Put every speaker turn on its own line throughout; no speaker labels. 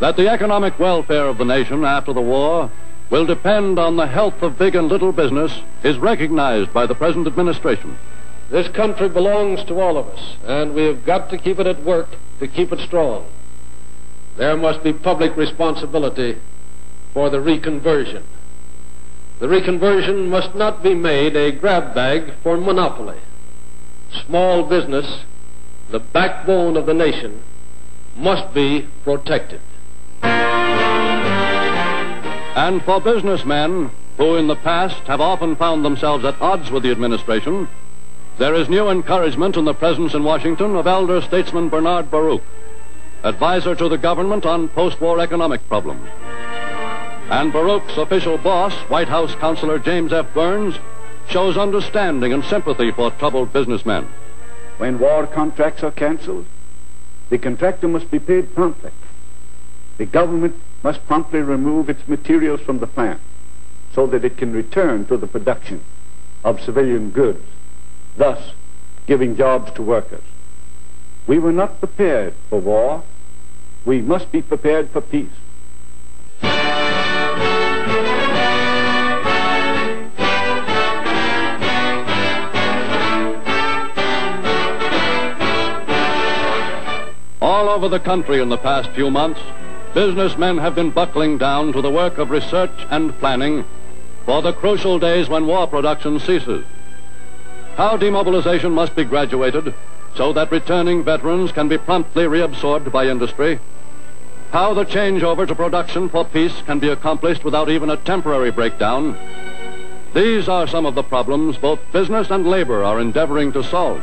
that the economic welfare of the nation after the war will depend on the health of big and little business is recognized by the present administration.
This country belongs to all of us, and we have got to keep it at work to keep it strong. There must be public responsibility for the reconversion. The reconversion must not be made a grab bag for monopoly. Small business, the backbone of the nation, must be protected.
And for businessmen who in the past have often found themselves at odds with the administration, there is new encouragement in the presence in Washington of elder statesman Bernard Baruch, advisor to the government on post-war economic problems. And Baruch's official boss, White House Counselor James F. Burns, shows understanding and sympathy for troubled businessmen.
When war contracts are canceled, the contractor must be paid promptly. The government must promptly remove its materials from the plant so that it can return to the production of civilian goods, thus giving jobs to workers. We were not prepared for war. We must be prepared for peace.
All over the country in the past few months, businessmen have been buckling down to the work of research and planning for the crucial days when war production ceases. How demobilization must be graduated so that returning veterans can be promptly reabsorbed by industry. How the changeover to production for peace can be accomplished without even a temporary breakdown. These are some of the problems both business and labor are endeavoring to solve.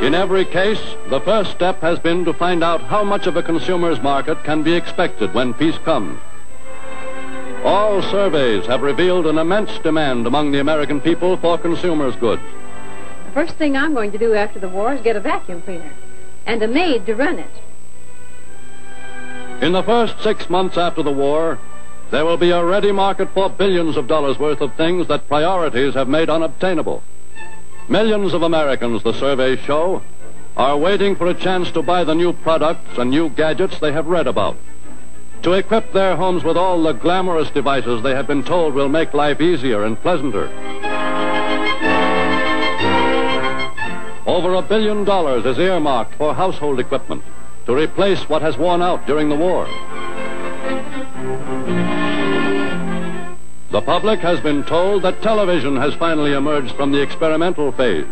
In every case, the first step has been to find out how much of a consumer's market can be expected when peace comes. All surveys have revealed an immense demand among the American people for consumers' goods.
The first thing I'm going to do after the war is get a vacuum cleaner and a maid to run it.
In the first 6 months after the war, there will be a ready market for billions of dollars worth of things that priorities have made unobtainable. Millions of Americans, the surveys show, are waiting for a chance to buy the new products and new gadgets they have read about, to equip their homes with all the glamorous devices they have been told will make life easier and pleasanter. Over $1 billion is earmarked for household equipment to replace what has worn out during the war. The public has been told that television has finally emerged from the experimental phase,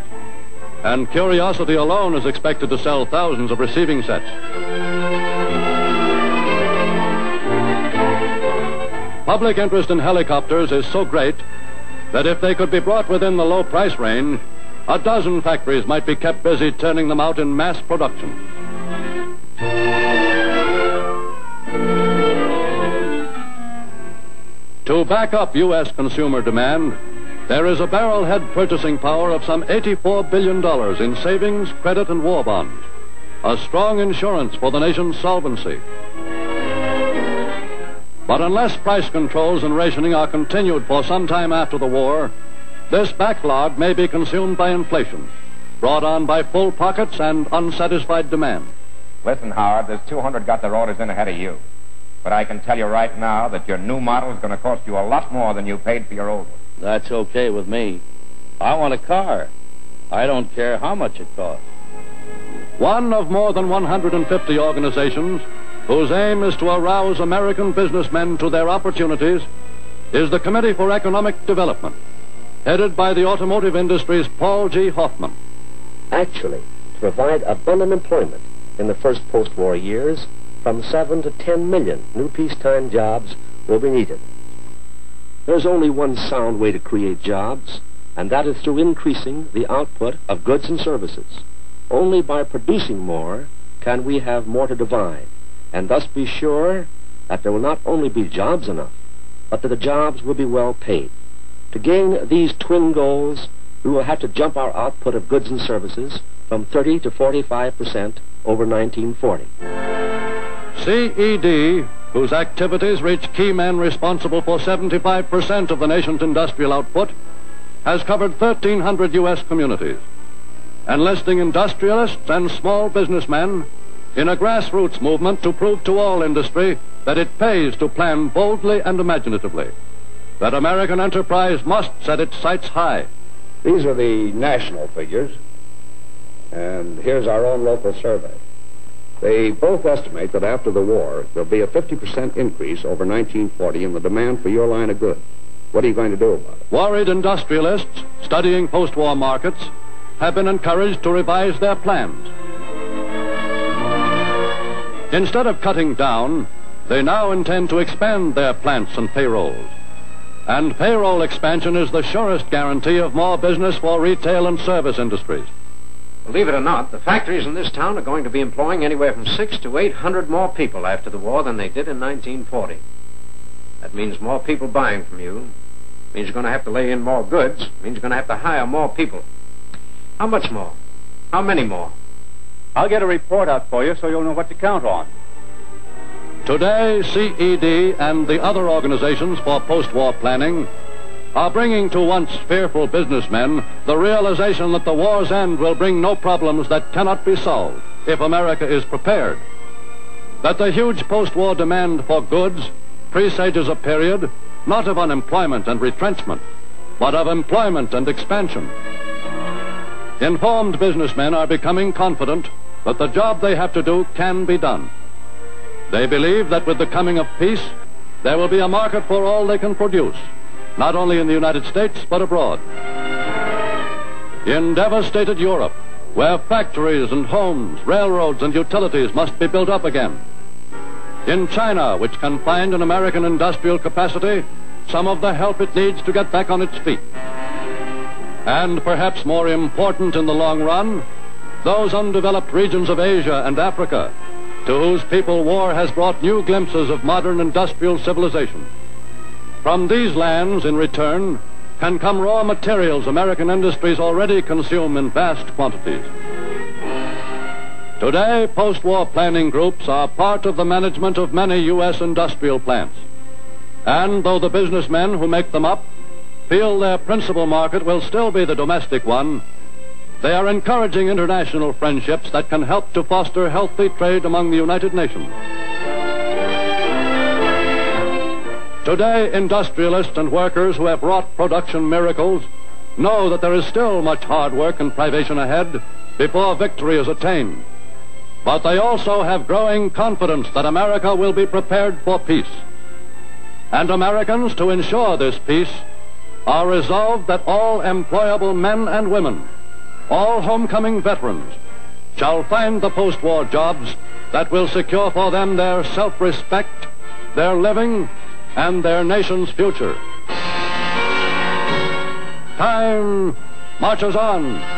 and curiosity alone is expected to sell thousands of receiving sets. Public interest in helicopters is so great that if they could be brought within the low price range, a dozen factories might be kept busy turning them out in mass production. To back up U.S. consumer demand, there is a barrel-head purchasing power of some $84 billion in savings, credit, and war bonds, a strong insurance for the nation's solvency. But unless price controls and rationing are continued for some time after the war, this backlog may be consumed by inflation, brought on by full pockets and unsatisfied demand.
Listen, Howard, there's 200 got their orders in ahead of you. But I can tell you right now that your new model is going to cost you a lot more than you paid for your old one.
That's okay with me. I want a car. I don't care how much it costs.
One of more than 150 organizations whose aim is to arouse American businessmen to their opportunities is the Committee for Economic Development, headed by the automotive industry's Paul G. Hoffman.
Actually, to provide abundant employment in the first post-war years, from 7 to 10 million new peacetime jobs will be needed. There's only one sound way to create jobs, and that is through increasing the output of goods and services. Only by producing more can we have more to divide, and thus be sure that there will not only be jobs enough, but that the jobs will be well paid. To gain these twin goals, we will have to jump our output of goods and services from 30 to 45% over 1940.
CED, whose activities reach key men responsible for 75% of the nation's industrial output, has covered 1,300 U.S. communities enlisting industrialists and small businessmen in a grassroots movement to prove to all industry that it pays to plan boldly and imaginatively, that American enterprise must set its sights high.
These are the national figures, and here's our own local survey. They both estimate that after the war, there'll be a 50% increase over 1940 in the demand for your line of goods. What are you going to do about it?
Worried industrialists studying post-war markets have been encouraged to revise their plans. Instead of cutting down, they now intend to expand their plants and payrolls. And payroll expansion is the surest guarantee of more business for retail and service industries.
Believe it or not, the factories in this town are going to be employing anywhere from 600 to 800 more people after the war than they did in 1940. That means more people buying from you. Means you're going to have to lay in more goods. Means you're going to have to hire more people. How much more? How many more?
I'll get a report out for you so you'll know what to count on.
Today, CED and the other organizations for post-war planning are bringing to once fearful businessmen the realization that the war's end will bring no problems that cannot be solved if America is prepared. That the huge post-war demand for goods presages a period not of unemployment and retrenchment, but of employment and expansion. Informed businessmen are becoming confident that the job they have to do can be done. They believe that with the coming of peace, there will be a market for all they can produce, not only in the United States, but abroad. In devastated Europe, where factories and homes, railroads and utilities must be built up again. In China, which can find in American industrial capacity some of the help it needs to get back on its feet. And perhaps more important in the long run, those undeveloped regions of Asia and Africa, to whose people war has brought new glimpses of modern industrial civilization. From these lands, in return, can come raw materials American industries already consume in vast quantities. Today, post-war planning groups are part of the management of many U.S. industrial plants. And though the businessmen who make them up feel their principal market will still be the domestic one, they are encouraging international friendships that can help to foster healthy trade among the United Nations. Today, industrialists and workers who have wrought production miracles know that there is still much hard work and privation ahead before victory is attained. But they also have growing confidence that America will be prepared for peace. And Americans, to ensure this peace, are resolved that all employable men and women, all homecoming veterans, shall find the post-war jobs that will secure for them their self-respect, their living, and their nation's future. Time marches on.